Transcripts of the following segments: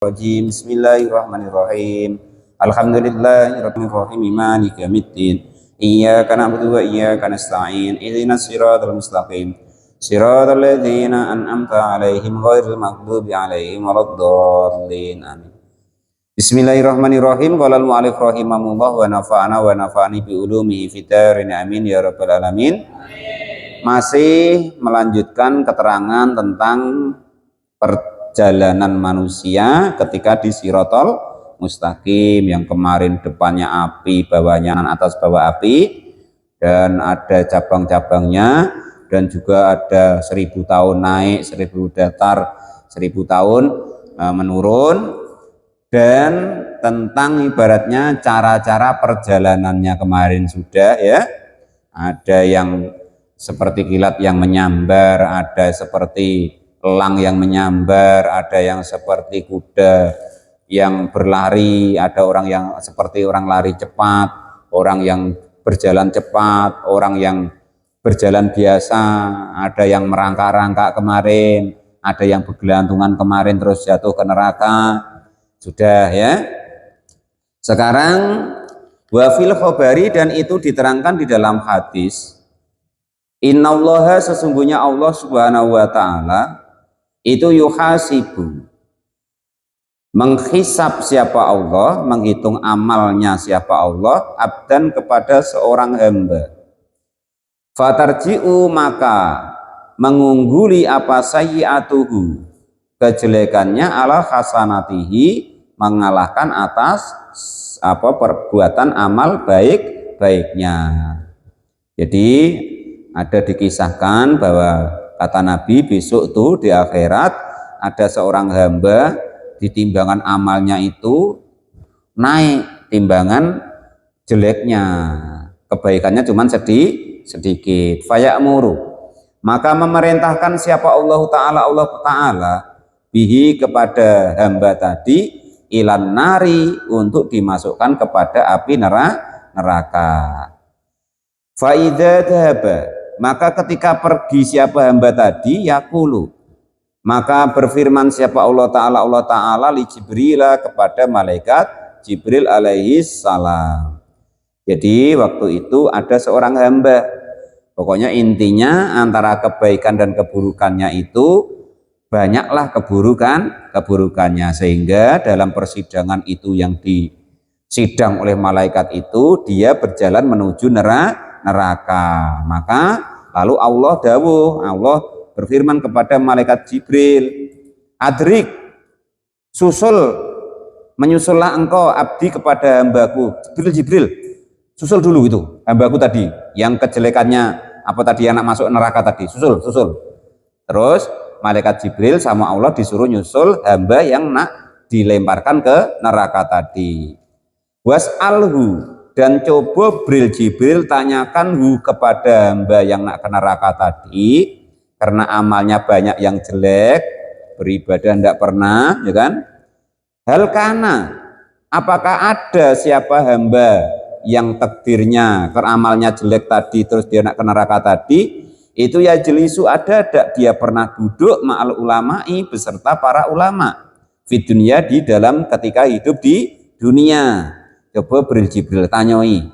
Rajim. Bismillahirrahmanirrahim. Alhamdulillahirrahmanirrahim. Maliki yaumiddin. Iyyaka na'budu wa iyyaka nasta'in. Ihdinas siratal mustaqim. Siratal ladzina an'amta 'alaihim ghairil maghdubi 'alaihim waladdallin. Amin. Bismillahirrahmanirrahim. Qala al-mu'allif rahimahullah wa nafa'ana wa nafa'ani bi ulumihi fid dharain. Amin ya rabbal alamin. Masih melanjutkan keterangan tentang perjalanan manusia ketika di Sirotol Mustaqim, yang kemarin depannya api, bawahnya atas bawah api, dan ada cabang-cabangnya, dan juga ada 1000 tahun naik, 1000 datar, 1000 tahun menurun, dan tentang ibaratnya cara-cara perjalanannya kemarin sudah ya. Ada yang seperti kilat yang menyambar, ada seperti elang yang menyambar, ada yang seperti kuda yang berlari, ada orang yang seperti orang lari cepat, orang yang berjalan cepat, orang yang berjalan biasa, ada yang merangkak-rangkak kemarin, ada yang bergelantungan kemarin terus jatuh ke neraka. Sudah ya. Sekarang wafil khobari, dan itu diterangkan di dalam hadis. Innallaha, sesungguhnya Allah subhanahu wa ta'ala itu yuhasibu, menghisab siapa Allah, menghitung amalnya siapa Allah, abdan kepada seorang hamba. Fatarji'u, maka mengungguli apa sayyi'atuhu, kejelekannya, ala hasanatihi, mengalahkan atas apa perbuatan amal baik-baiknya. Jadi ada dikisahkan bahwa kata Nabi, besok tuh di akhirat ada seorang hamba, di timbangan amalnya itu naik timbangan jeleknya, kebaikannya cuma sedikit. Fayamuru, maka memerintahkan siapa Allah Ta'ala bihi, kepada hamba tadi, ilan nari, untuk dimasukkan kepada api neraka. Fa'idha dhaba, maka ketika pergi siapa hamba tadi, yaqulu, maka berfirman siapa Allah Ta'ala li Jibril, kepada malaikat Jibril alaihi salam. Jadi waktu itu ada seorang hamba, pokoknya intinya antara kebaikan dan keburukannya itu banyaklah keburukannya, sehingga dalam persidangan itu yang disidang oleh malaikat itu, dia berjalan menuju neraka. Maka lalu Allah berfirman kepada malaikat Jibril, adrik, menyusullah engkau abdi, kepada hambaku. Jibril, susul dulu itu hambaku tadi yang kejelekannya apa tadi, yang nak masuk neraka tadi, susul. Terus malaikat Jibril sama Allah disuruh nyusul hamba yang nak dilemparkan ke neraka tadi. Was'alhu, dan coba Jibril tanyakan kepada hamba yang nak ke neraka tadi, karena amalnya banyak yang jelek, beribadah tidak pernah, ya kan? Hal kana, apakah ada siapa hamba yang takdirnya amalnya jelek tadi, terus dia nak ke neraka tadi, itu ya jelisu, ada dia pernah duduk ma'al ulama'i, beserta para ulama, di dunia, di dalam ketika hidup di dunia. Coba Jibril tanyoi,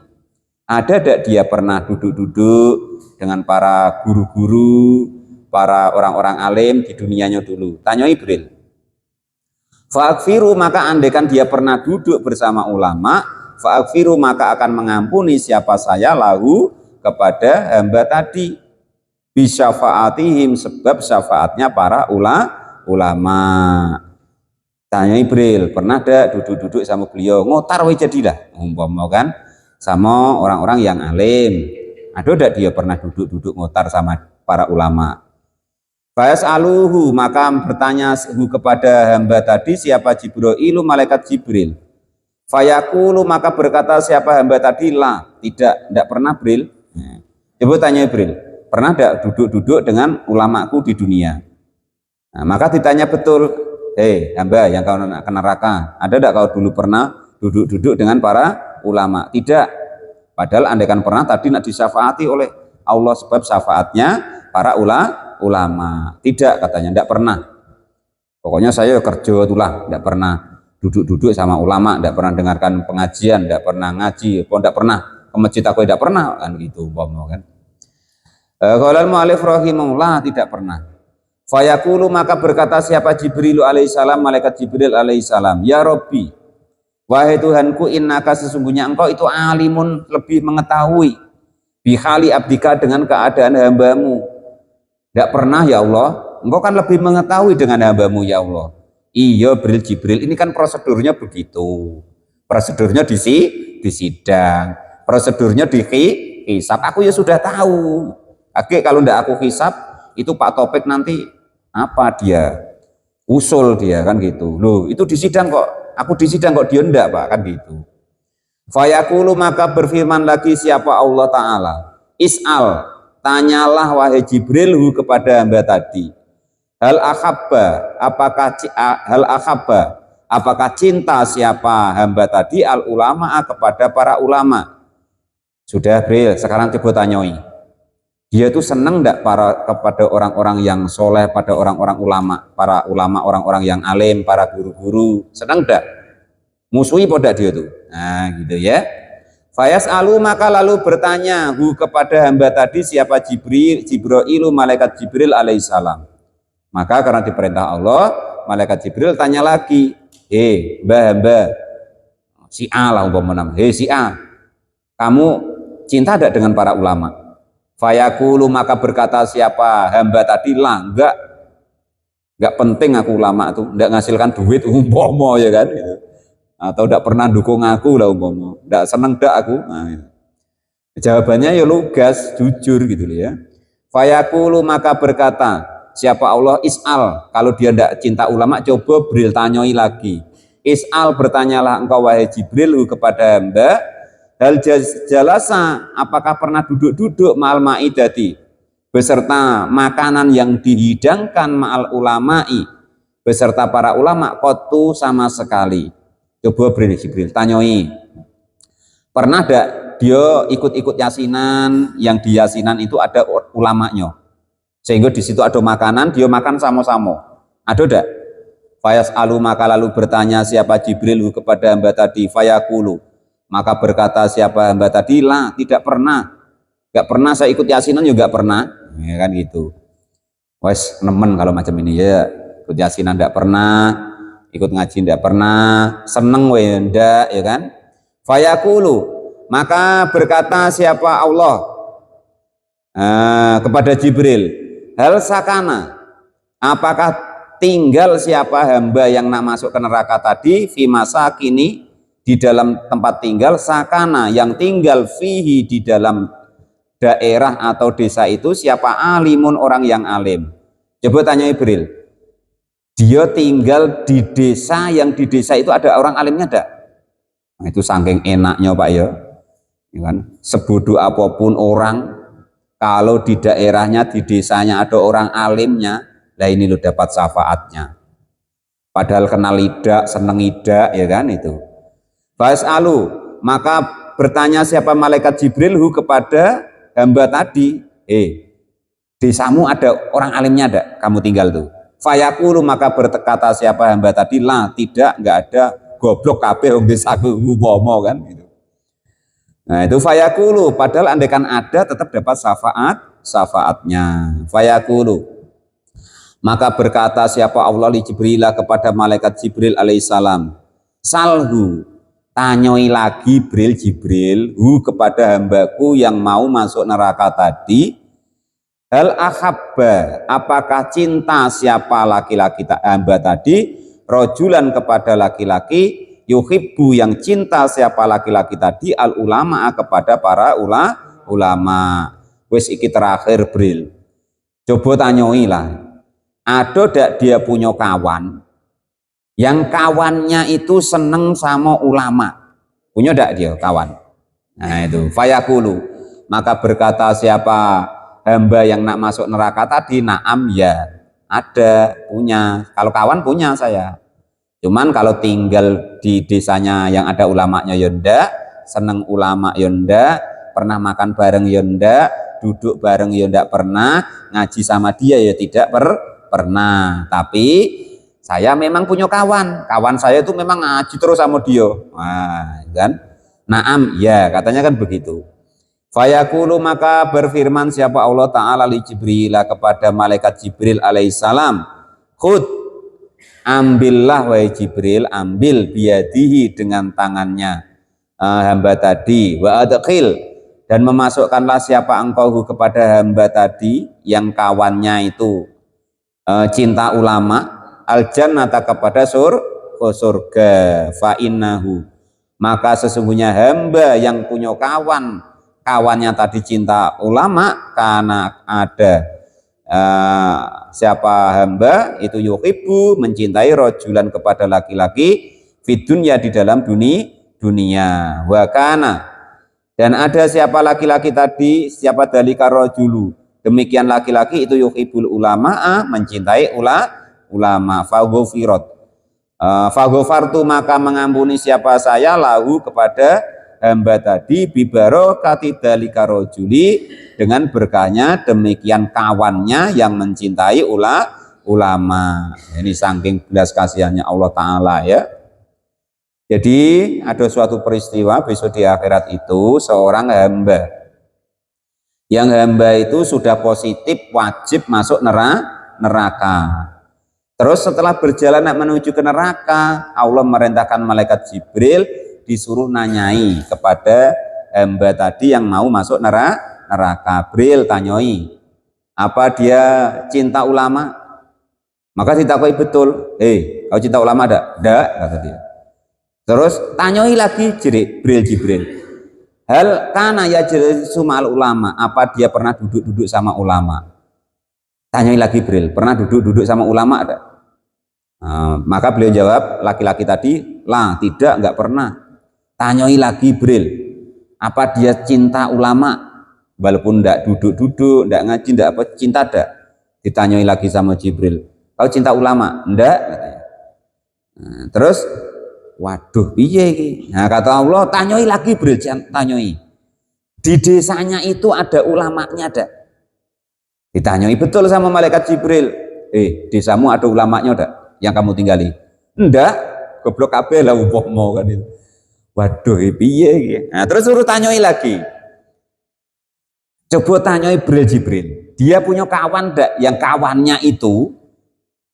ada tidak dia pernah duduk-duduk dengan para guru-guru, para orang-orang alim di dunianya dulu. Tanyoi Jibril. Fa'akfiru, maka andaikan dia pernah duduk bersama ulama, fa'akfiru, maka akan mengampuni siapa saya lahu, kepada hamba tadi, bisyafaatihim, sebab syafaatnya para ulama. Tanya Jibril, pernah ada duduk-duduk sama beliau, ngotar we jadilah, umpama kan, sama orang-orang yang alim. Ada tidak dia pernah duduk-duduk ngotar sama para ulama? Fayas'aluhu, maka bertanya kepada hamba tadi siapa Jibril, malaikat Jibril. Fayaqulu, maka berkata siapa hamba tadi, la, tidak pernah Jibril. Coba tanya Jibril, pernah tidak duduk-duduk dengan ulamaku di dunia? Nah, maka ditanya betul, hamba yang kau ke neraka, ada tidak kau dulu pernah duduk-duduk dengan para ulama? Tidak. Padahal andaikan pernah tadi nak disyafaati oleh Allah, sebab syafaatnya para ulama. Tidak, katanya, tidak pernah. Pokoknya saya kerja itulah, tidak pernah duduk-duduk sama ulama, tidak pernah dengarkan pengajian, tidak pernah ngaji, tidak pernah ke masjid, aku tidak pernah, kan gitu umpama kan. Qala al-mu'allif rahimahullah, tidak pernah. Fayaqulu, maka berkata siapa Jibril alaihissalam, malaikat Jibril alaihissalam, ya Rabbi, wahai Tuhanku, innaka sesungguhnya engkau itu alimun, lebih mengetahui, bihali abdika, dengan keadaan hambamu. Tidak pernah ya Allah, engkau kan lebih mengetahui dengan hambamu ya Allah. Iya Jibril, ini kan prosedurnya begitu. Prosedurnya di sidang, prosedurnya di hisab. Aku ya sudah tahu. Oke, kalau tidak aku hisab, itu Pak Topik nanti apa dia usul dia kan gitu. Loh, itu di sidang kok. Aku di sidang kok, dia enggak Pak, kan gitu. Fayaqulu, maka berfirman lagi siapa Allah Ta'ala, is'al, tanyalah wahai Jibril kepada hamba tadi, hal apakah cinta siapa hamba tadi al ulama kepada para ulama. Sudah Jibril, sekarang coba tanyoi, dia itu senang enggak kepada orang-orang yang soleh, pada orang-orang ulama, para ulama, orang-orang yang alim, para guru-guru, senang enggak? Musuhi pada dia tuh. Nah gitu ya. Fayas'alu, maka lalu bertanya kepada hamba tadi siapa Jibrilu, malaikat Jibril alaihissalam. Maka karena diperintah Allah, malaikat Jibril tanya lagi, hamba si A lah umpama, si A, kamu cinta tidak dengan para ulama? Fayaqulu, maka berkata siapa hamba tadi, lah enggak penting aku ulama itu, enggak ngasilkan duit umpama ya kan gitu. Atau tidak pernah dukung aku lah umpama, tidak seneng dak aku. Nah, gitu. Jawabannya ya lugas, jujur gitu ya. Fayaqulu, maka berkata siapa Allah, is'al, kalau dia tidak cinta ulama, coba Jibril tanyoi lagi. Is'al, bertanyalah engkau wahai Jibril kepada hamba, hal jalasa, apakah pernah duduk-duduk ma'al ma'idati, beserta makanan yang dihidangkan ma'al ulama'i, beserta para ulama, qattu, sama sekali. Coba Jibril tanyoi, pernah tidak dia ikut-ikut yasinan, yang di yasinan itu ada ulamanya, sehingga di situ ada makanan, dia makan sama-sama, ada tidak? Fayas'alu, maka lalu bertanya siapa Jibril kepada hamba tadi, fayaqulu, maka berkata siapa hamba tadi, lah tidak pernah, enggak pernah saya ikut yasinan juga pernah, ya kan gitu. Wes nemen kalau macam ini ya, ikut yasinan tidak pernah, ikut ngaji tidak pernah, seneng ndak ya kan. Fayaqulu, maka berkata siapa Allah kepada Jibril, hal sakana, apakah tinggal siapa hamba yang nak masuk ke neraka tadi, fi masakini, di dalam tempat tinggal, sakana, yang tinggal fihi, di dalam daerah atau desa itu, siapa alimun, orang yang alim. Coba tanya Jibril, dia tinggal di desa, yang di desa itu ada orang alimnya enggak? Nah, itu saking enaknya Pak ya kan, sebodoh apapun orang, kalau di daerahnya, di desanya ada orang alimnya, lah ini lo dapat syafaatnya, padahal kenal idak, seneng idak ya kan itu. Fas'alu, maka bertanya siapa malaikat Jibril kepada hamba tadi, desamu ada orang alimnya ada, kamu tinggal tuh? Fayaqulu, maka berkata siapa hamba tadi, lah tidak, enggak ada, goblok kabeh wong desaku umpama kan gitu. Nah itu fayaqulu, padahal andaikan ada tetap dapat syafaatnya. Fayaqulu, maka berkata siapa Allah li Jibril kepada malaikat Jibril alaihissalam, salhu, tanyoi lagi Jibril kepada hambaku yang mau masuk neraka tadi, hal ahabba, apakah cinta siapa laki-laki hamba tadi, rojulan, kepada laki-laki, yuhibbu, yang cinta siapa laki-laki tadi, al ulama, kepada para ulama. Wes iki terakhir Bril, coba tanyoi lah, ada tidak dia punya kawan yang kawannya itu seneng sama ulama, punya tidak dia kawan? Nah itu fayaqulu, maka berkata siapa hamba yang nak masuk neraka tadi, naam, ya ada, punya, kalau kawan punya saya, cuman kalau tinggal di desanya yang ada ulamanya yonda, seneng ulama yonda, pernah makan bareng yonda, duduk bareng yonda pernah, ngaji sama dia ya tidak pernah. Tapi Saya memang punya kawan saya itu memang ngaji terus sama dia. Nah, kan? Naam, ya katanya kan begitu. Fayaqulu maka berfirman siapa Allah Ta'ala li Jibril kepada malaikat Jibril alaihissalam, khud, ambillah wahai Jibril, ambil biadihi dengan tangannya hamba tadi, wa adkhil, dan memasukkanlah siapa engkau kepada hamba tadi yang kawannya itu cinta ulama, al jannata kepada surga, fa innahu, maka sesungguhnya hamba yang punya kawannya tadi cinta ulama, karena ada siapa hamba itu yuhibbu, mencintai rojulan kepada laki-laki, fidunya di dalam dunia, wakana, dan ada siapa laki-laki tadi, siapa dalika rojulu, demikian laki-laki itu yuhibbul ulama, mencintai ulama, faghfirat, faghfartu maka mengampuni siapa saya lahu kepada hamba tadi, bibarokati dalika rojuli, dengan berkahnya demikian kawannya yang mencintai ulama. Ini saking belas kasihannya Allah Ta'ala ya. Jadi ada suatu peristiwa besok di akhirat itu, seorang hamba, yang hamba itu sudah positif wajib masuk neraka. Terus setelah berjalan menuju ke neraka, Allah merintahkan malaikat Jibril disuruh nanyai kepada hamba tadi yang mau masuk neraka. Jibril tanyoi, apa dia cinta ulama? Maka ditakoi betul, kau cinta ulama ada? Enggak, kata dia. Terus tanyoi lagi Jibril, hal kana ya sumal ulama, apa dia pernah duduk-duduk sama ulama? Tanyoi lagi Jibril, pernah duduk-duduk sama ulama ada? Maka beliau jawab, laki-laki tadi, lah tidak, enggak pernah. Tanyoi lagi Jibril, apa dia cinta ulama? Walaupun enggak duduk-duduk, enggak ngaji, enggak apa, cinta ada? Ditanyoi lagi sama Jibril, kau cinta ulama? Enggak, katanya. Terus waduh piye iki? Nah, kata Allah, tanyoi lagi Jibril, tanyoi. Di desanya itu ada ulamanya ada? Ditanyoi betul sama malaikat Jibril. Desamu ada ulamanya ada yang kamu tinggali? Enggak, goblok kabeh lah umpama kan itu. Waduh piye iki? Nah, terus suruh tanyoi lagi. Coba tanyoi Jibril. Dia punya kawan enggak yang kawannya itu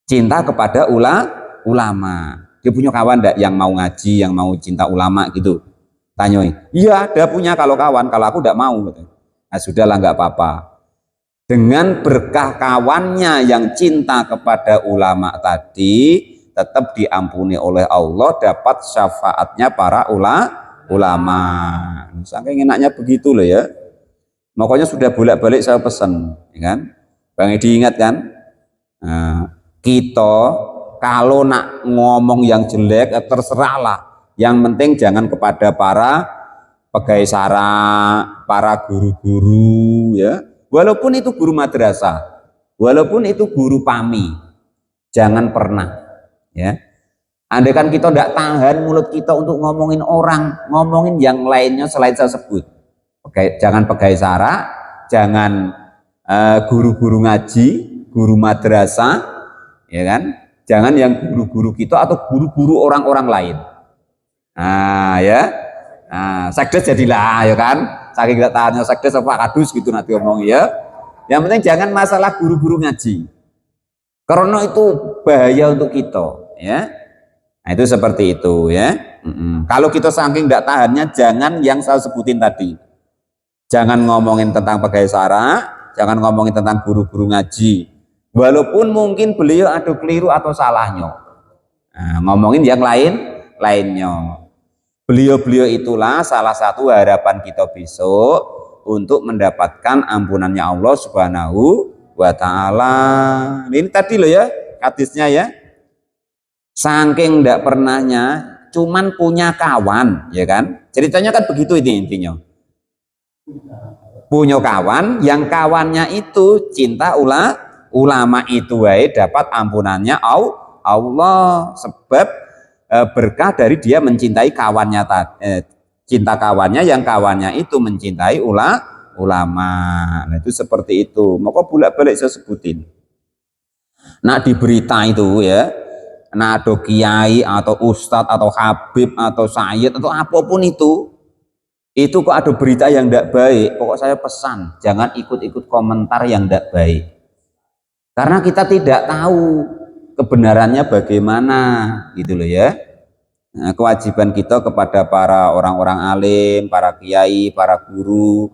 cinta kepada ulama? Dia punya kawan enggak yang mau ngaji, yang mau cinta ulama gitu? Tanyoi. Iya, ada punya kalau kawan, kalau aku enggak mau gitu. Nah, sudahlah enggak apa-apa. Dengan berkah kawannya yang cinta kepada ulama tadi, tetap diampuni oleh Allah, dapat syafaatnya para ulama. Saking enaknya begitu loh ya. Makanya sudah bolak-balik saya pesan, ya kan? Bang Edi ingat kan? Nah, kita kalau nak ngomong yang jelek terserahlah. Yang penting jangan kepada para pegawai sara, para guru-guru ya. Walaupun itu guru madrasah, walaupun itu guru PAMI, jangan pernah ya. Andai kan kita tidak tahan mulut kita untuk ngomongin orang, ngomongin yang lainnya selain saya sebut. Oke, jangan pegawai sara, jangan guru-guru ngaji, guru madrasah, ya kan? Jangan yang guru-guru kita atau guru-guru orang-orang lain. Nah, ya. Nah, sekdes jadilah, ya kan? Saking tidak tahannya sekdes apa kadus gitu nanti ngomong ya. Yang penting jangan masalah guru-guru ngaji. Karena itu bahaya untuk kita, ya. Nah, itu seperti itu, ya. Kalau kita saking tidak tahannya, jangan yang saya sebutin tadi. Jangan ngomongin tentang pegawai sara, jangan ngomongin tentang guru-guru ngaji. Walaupun mungkin beliau ada keliru atau salahnya. Nah, ngomongin yang lainnya. Beliau-beliau itulah salah satu harapan kita besok untuk mendapatkan ampunannya Allah Subhanahu wa Ta'ala. Ini tadi loh ya, hadisnya ya. Saking tidak pernahnya, cuman punya kawan, ya kan? Ceritanya kan begitu ini intinya. Punya kawan, yang kawannya itu cinta ulama itu dapat ampunannya Allah, sebab berkah dari dia mencintai kawannya cinta kawannya, yang kawannya itu mencintai ulama. Nah, itu seperti itu. Maka bolak-balik saya sebutin. Nah, di berita itu ya, nah ada kiai atau ustadz atau habib atau sayyid atau apapun itu kok ada berita yang tidak baik, pokok saya pesan jangan ikut-ikut komentar yang tidak baik, karena kita tidak tahu kebenarannya bagaimana gitu loh ya. Nah, kewajiban kita kepada para orang-orang alim, para kiai, para guru,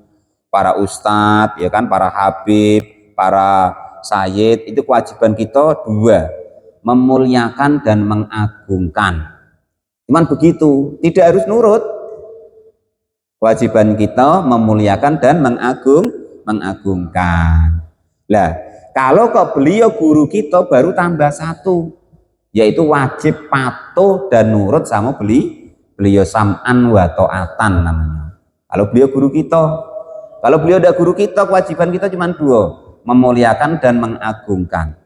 para ustadz, ya kan, para habib, para sayyid, itu kewajiban kita dua, memuliakan dan mengagungkan. Cuman begitu, tidak harus nurut. Kewajiban kita memuliakan dan mengagungkan. Lah, kalau kok beliau guru kita baru tambah satu, yaitu wajib patuh dan nurut sama beliau sam'an wa ta'atan namanya. Kalau beliau guru kita, kalau beliau ada guru kita, kewajiban kita cuma dua, memuliakan dan mengagungkan.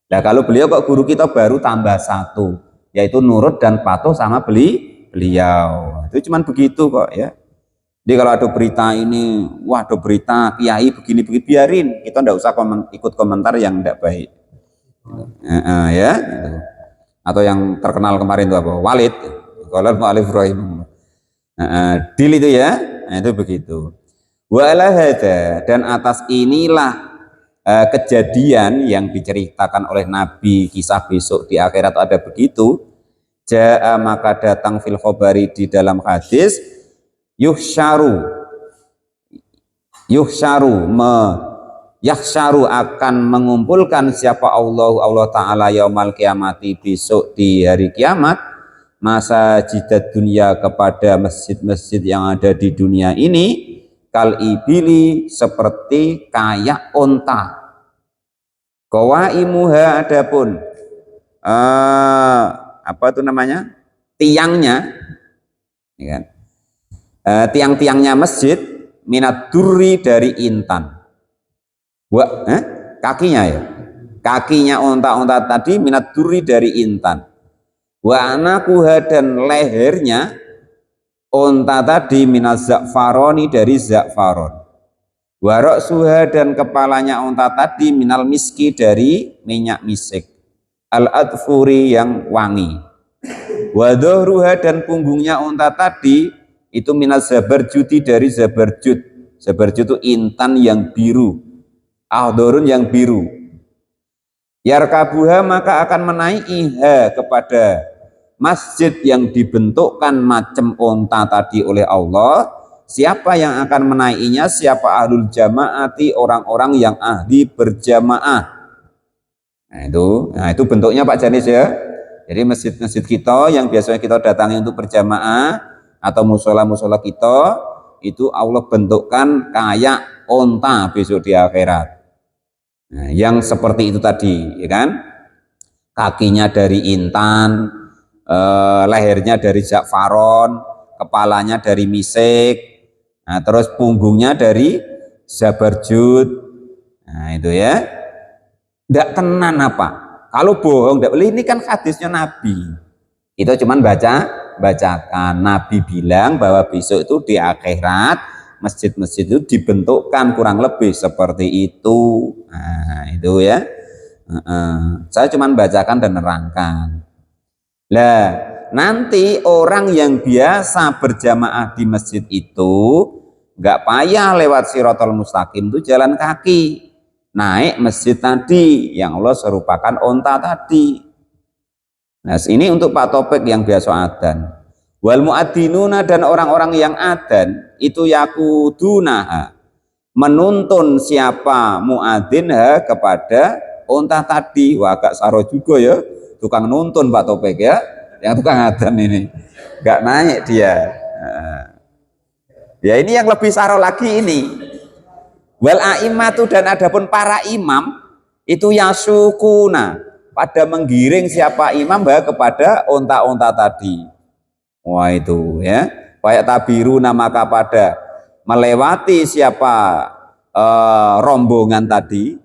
Nah kalau beliau kok guru kita baru tambah satu, yaitu nurut dan patuh sama beliau. Itu cuma begitu kok ya. Jadi kalau ada berita ini, wah ada berita kiai begini-begini, biarin, kita ndak usah ikut komentar yang tidak baik. Ya. Atau yang terkenal kemarin itu apa? Walid, kalau Walid Ibrahim, deal itu ya, nah, itu begitu. Wala hada, dan atas inilah kejadian yang diceritakan oleh Nabi, kisah besok di akhirat ada begitu. Ja'a, maka datang fil khobari di dalam hadis, yahsyaru akan mengumpulkan siapa Allah Ta'ala yaumal kiamati, besok di hari kiamat, masa jidat dunia, kepada masjid-masjid yang ada di dunia ini, kal ibili, seperti kayak onta, qawaimuha, adapun apa itu namanya, tiangnya, ya kan? Tiang-tiangnya masjid, minat duri, dari intan. Kakinya ya, kakinya onta-onta tadi minat duri, dari intan. Wa anakuha, dan lehernya onta tadi minat za'faroni, dari za'faron. Wa ra'suha, dan kepalanya onta tadi minal miski, dari minyak misik. Al-adfuri, yang wangi. Wa dhuhruha, dan punggungnya onta tadi itu minal zabarjudi, dari zabarjud. Zabarjud itu intan yang biru, ahdorun yang biru. Yarkabuha, maka akan menaikiha, kepada masjid yang dibentukkan macam onta tadi oleh Allah. Siapa yang akan menaikinya? Siapa? Ahlul jamaati, orang-orang yang ahli berjamaah. Nah itu bentuknya Pak Janis ya. Jadi masjid-masjid kita yang biasanya kita datangi untuk berjamaah, atau musola-musola kita, itu Allah bentukkan kayak onta besok di akhirat. Nah, yang seperti itu tadi, ya kan? Kakinya dari intan, lehernya dari za'faron, kepalanya dari misik, nah, terus punggungnya dari zabarjud. Nah itu ya, tidak tenan apa? Kalau bohong, tidak boleh. Ini kan hadisnya Nabi. Itu cuman bacakan. Nabi bilang bahwa besok itu di akhirat masjid-masjid itu dibentukkan kurang lebih seperti itu. Nah itu ya. Saya cuman bacakan dan nerangkan. Lah nanti orang yang biasa berjamaah di masjid itu nggak payah lewat Shirathul Mustaqim, itu jalan kaki naik masjid tadi yang Allah serupakan onta tadi. Nah ini untuk Pak Topik yang biasa adzan. Wal muadzinuna, dan orang-orang yang adzan itu yakudunaha, menuntun siapa muadzinha, kepada onta tadi. Wah agak saro juga ya, tukang nuntun Pak Topik ya, yang tukang adzan ini nggak naik dia. Ya ini yang lebih saro lagi ini. Wal a'immatu, dan adapun para imam itu yasukuna, pada menggiring siapa imam kepada onta-onta tadi. Wah itu ya, kayak tabiru, maka pada melewati siapa rombongan tadi,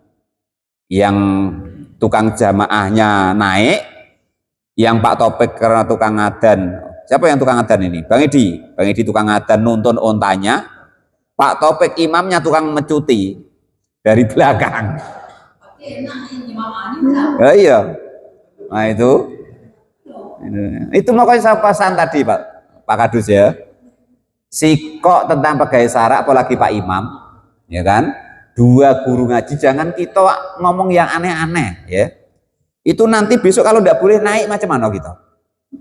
yang tukang jamaahnya naik, yang Pak Topik karena tukang adzan. Siapa yang tukang adzan ini? Bang Edi tukang adzan nuntun ontanya, Pak Topik imamnya tukang mencuti dari belakang. Iya, nah itu Itu makanya saya pesan tadi Pak Kadus ya. Sikok tentang pegawai sara apalagi Pak Imam, ya kan? Dua guru ngaji jangan kita ngomong yang aneh-aneh ya. Itu nanti besok kalau tidak boleh naik macam mana kita?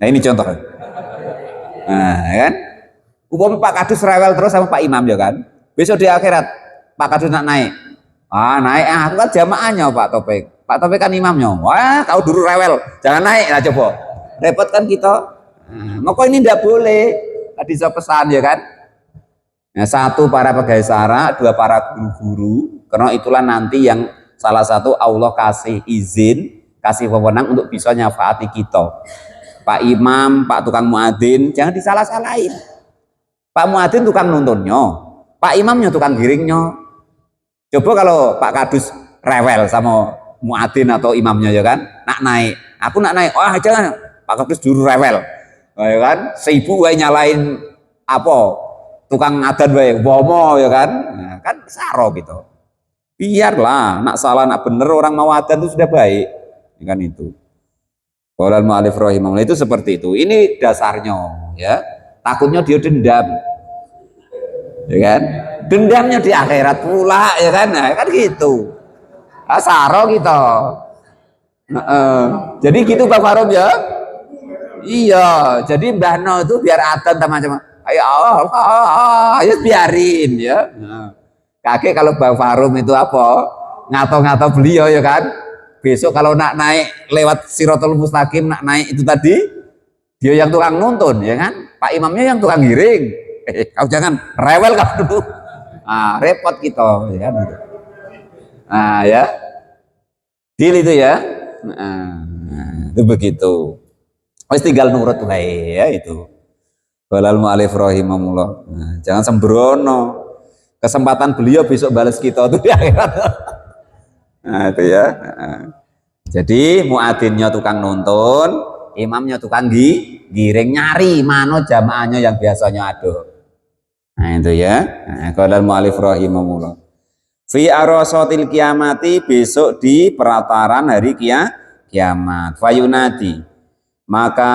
Nah ini contoh. Nah, ya kan? Pak Kadus rewel terus sama Pak Imam ya kan? Besok di akhirat Pak Kadus nak naik. Naik aku kan jamaahnya Pak Topik. Pak Topik kan imamnya. Wah, kau dulu rewel, jangan naik lah coba. Repot kan kita. Maka ini tidak boleh. Tadi saya pesan ya kan. Nah, satu para pegawai sara, dua para guru-guru. Karena itulah nanti yang salah satu Allah kasih izin, kasih wewenang untuk bisa nyafaati kita. Pak Imam, Pak tukang muadzin, jangan disalah-salahin. Pak muadzin tukang nuntunnya, Pak Imamnya tukang giringnya. Coba kalau Pak Kadus rewel sama muadzin atau imamnya ya kan, nak naik, aku nak naik, wah jangan, Pak Kadus dulu rewel. Ya kan, seibu wae nyalain apa tukang adan wae bomo ya kan, nah, kan saro gitu. Biarlah nak salah nak bener orang mau adan itu sudah baik, ya kan itu. Qaulal mu'allif rahimahullah itu seperti itu. Ini dasarnya ya. Takutnya dia dendam. Ya kan? Dendamnya di akhirat pula ya kan. Nah, kan gitu. Saro gitu. Jadi gitu Pak Farum ya. Iya, jadi Mbah No itu biar aten teman-teman. Ayo biarin ya. Kakek kalau Bang Farum itu apa? Ngato-ngato beliau ya kan. Besok kalau nak naik lewat Siratul Mustaqim, nak naik itu tadi, dia yang tukang nuntun ya kan. Pak Imamnya yang tukang giring. Kau jangan rewel kau dulu. Repot kita ya kan. Ya. Deal itu ya. Itu begitu. Wis tinggal nurut wae ya itu. Qaulal mu'allif rahimahullah. Jangan sembrono. Kesempatan beliau besok balas kita tuh di akhirat. Itu ya. Jadi muadzinnya tukang nuntun, imamnya tukang giring, nyari mana jamaahnya yang biasanya ada. Nah itu ya. Qaulal mu'allif rahimahullah. Fi arasatil kiamati, besok di perataran hari kiamat. Fayunadi, maka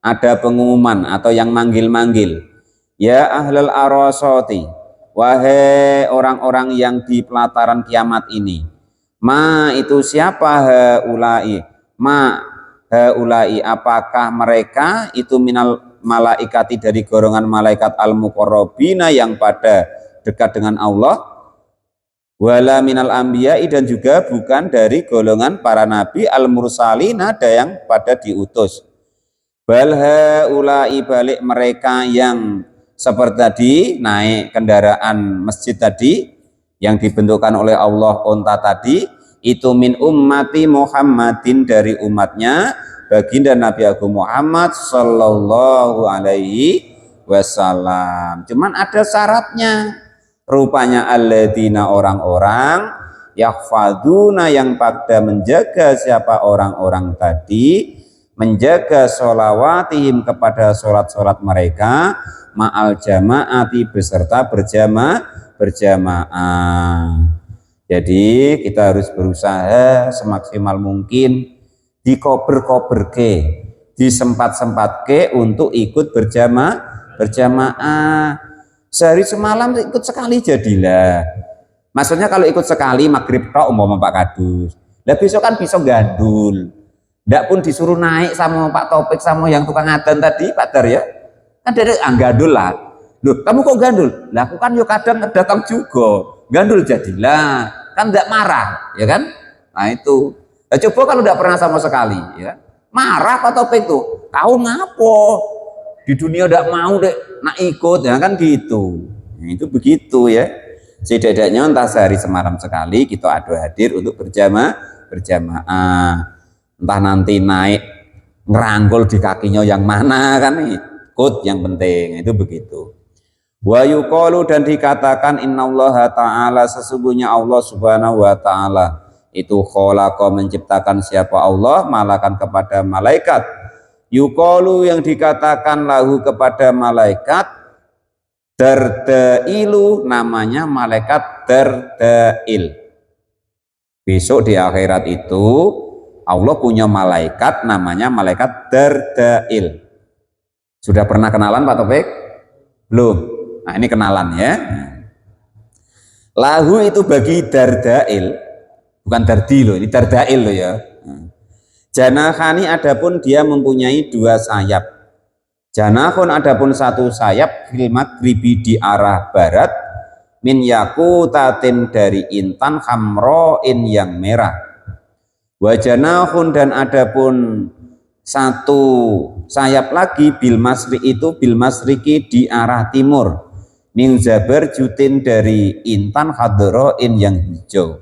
ada pengumuman atau yang manggil-manggil. Ya ahlal arasati, wahai orang-orang yang di pelataran kiamat ini. Ma itu siapa haulai? Ma haulai, apakah mereka itu minal malaikati, dari golongan malaikat al-muqarrabina yang pada dekat dengan Allah, wala minal anbiya'i, dan juga bukan dari golongan para nabi al-mursalina, ada yang pada diutus. Bal haulai, balik mereka yang seperti tadi naik kendaraan masjid tadi yang dibentukkan oleh Allah onta tadi, itu min ummati Muhammadin, dari umatnya baginda Nabi Agung Muhammad sallallahu alaihi wasallam. Cuman ada syaratnya, rupanya alladzina, orang-orang yahfaduna, yang pada menjaga, siapa orang-orang tadi, menjaga sholawatihim, kepada sholat-sholat mereka, ma'al jamaati, beserta berjamaah. Jadi kita harus berusaha semaksimal mungkin dikober-koberke, disempat-sempatke untuk ikut berjamaah. Sehari semalam ikut sekali jadilah. Maksudnya kalau ikut sekali maghrib tok umpama Pak Kadus. Lah besok kan bisa gandul. Ndak pun disuruh naik sama Pak Topik sama yang tukang adan tadi, Pak Dar ya. Kan dari gandul lah. Loh, kamu kok gandul? Lah aku kan yo kadang datang juga. Gandul jadilah. Kan ndak marah, ya kan? Nah itu. Nah, coba kalau ndak pernah sama sekali, ya. Marah Pak Topik tuh. Kau ngapo? Di dunia ndak mau dek nak ikut, ya kan gitu. Nah, itu begitu ya. Setidaknya entah sehari semalam sekali kita ada hadir untuk berjamaah. Entah nanti naik ngerangkul di kakinya yang mana, kan ikut yang penting, itu begitu. Wa yuqalu, dan dikatakan innallaha ta'ala, sesungguhnya Allah subhanahu wa ta'ala itu khalaqa, menciptakan, siapa Allah, malakan kepada malaikat. Yuqalu, yang dikatakan lahu kepada malaikat, dardailu, namanya malaikat dardail. Besok di akhirat itu Allah punya malaikat namanya malaikat Dardail. Sudah pernah kenalan Pak Topik? Belum. Nah ini kenalan ya. Lahu itu bagi Dardail, bukan Dardi loh, ini Dardail loh ya. Janahani adapun dia mempunyai dua sayap. Janahun adapun satu sayap fil maghribi di arah barat, min yakutatin dari intan hamroin yang merah. Wajanahun dan adapun satu sayap lagi bil masri itu bil masriki di arah timur, min zabar jutin dari intan hadroin yang hijau,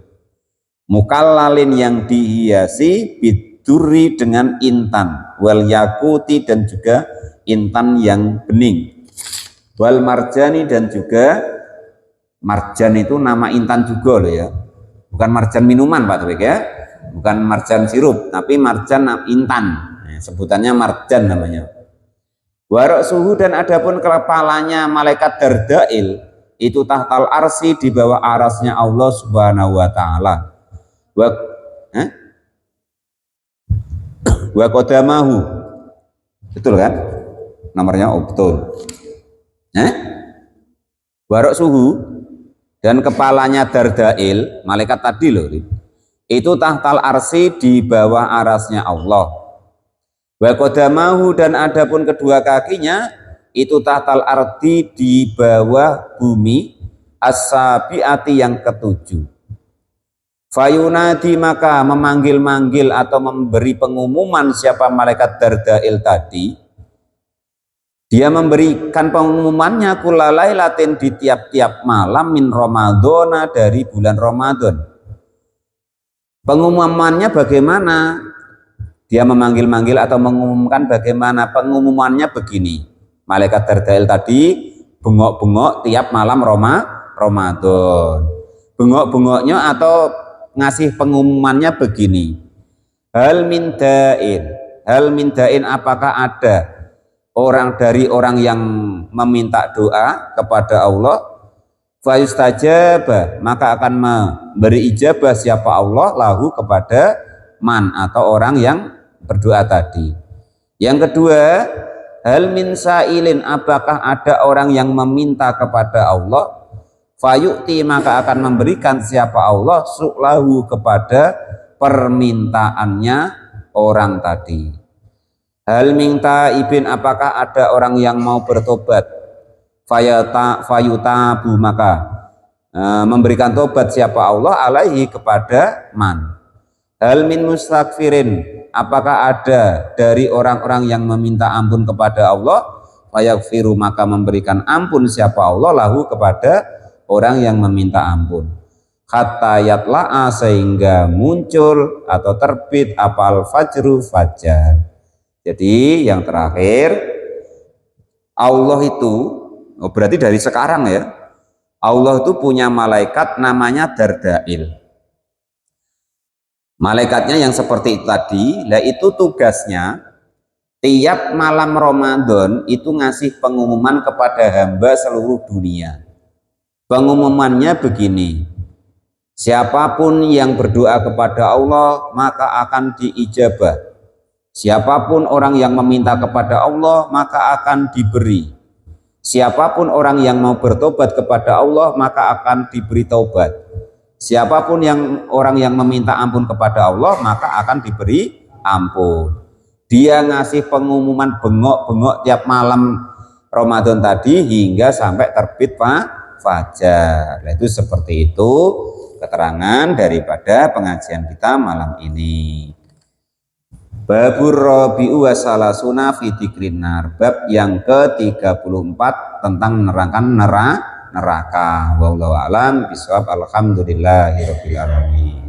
mukallalin yang dihiasi biduri dengan intan, wal yakuti dan juga intan yang bening, wal marjani dan juga marjan itu nama intan juga loh ya, bukan marjan minuman Pak Topik ya, bukan marjan sirup tapi marjan intan, sebutannya marjan namanya. Warok suhu dan adapun kepalanya malaikat Dardail itu tahtal arsi di bawah arasnya Allah Subhanahu wa taala. Wa qadamahu. Betul kan? Nomornya betul. Warok suhu dan kepalanya Dardail, malaikat tadi loh. Itu tahtal arsi di bawah arasnya Allah. Wa qadamahu dan adapun kedua kakinya itu tahtal ardi di bawah bumi as-sabiati yang ketujuh. Fayunadi maka memanggil-manggil atau memberi pengumuman siapa malaikat Dardail tadi. Dia memberikan pengumumannya kulalailatin di tiap-tiap malam min Ramadhana dari bulan Ramadan. Pengumumannya bagaimana? Dia memanggil-manggil atau mengumumkan bagaimana? Pengumumannya begini. Malaikat Dardail tadi bengok-bengok tiap malam Ramadan. Bengok-bengoknya atau ngasih pengumumannya begini. Hal min dain apakah ada orang dari orang yang meminta doa kepada Allah? Fayustajabah maka akan memberi ijabah siapa Allah lahu kepada man atau orang yang berdoa tadi. Yang kedua, hal min sailin apakah ada orang yang meminta kepada Allah? Fayu'ti maka akan memberikan siapa Allah su'lahu kepada permintaannya orang tadi. Hal min taibin apakah ada orang yang mau bertobat? Fayutabu maka memberikan tobat siapa Allah alaihi kepada man. Hal min mustaghfirin apakah ada dari orang-orang yang meminta ampun kepada Allah? Fayaghfiru maka memberikan ampun siapa Allah lahu kepada orang yang meminta ampun. Hatta yatla'a sehingga muncul atau terbit apal fajru fajar. Jadi yang terakhir Allah itu berarti dari sekarang ya, Allah itu punya malaikat namanya Dardail. Malaikatnya yang seperti itu tadi, lah itu tugasnya tiap malam Ramadan itu ngasih pengumuman kepada hamba seluruh dunia. Pengumumannya begini, siapapun yang berdoa kepada Allah maka akan diijabah. Siapapun orang yang meminta kepada Allah maka akan diberi. Siapapun orang yang mau bertobat kepada Allah maka akan diberi taubat. Siapapun orang yang meminta ampun kepada Allah maka akan diberi ampun. Dia ngasih pengumuman bengok-bengok tiap malam Ramadan tadi hingga sampai terbit fajar. Nah, itu seperti itu keterangan daripada pengajian kita malam ini. Babur Rabi'u wa salasuna fi dzikrin nar. Bab yang ke-34 tentang menerangkan neraka. Wallahu a'lam bishawab. Alhamdulillahirabbil alamin.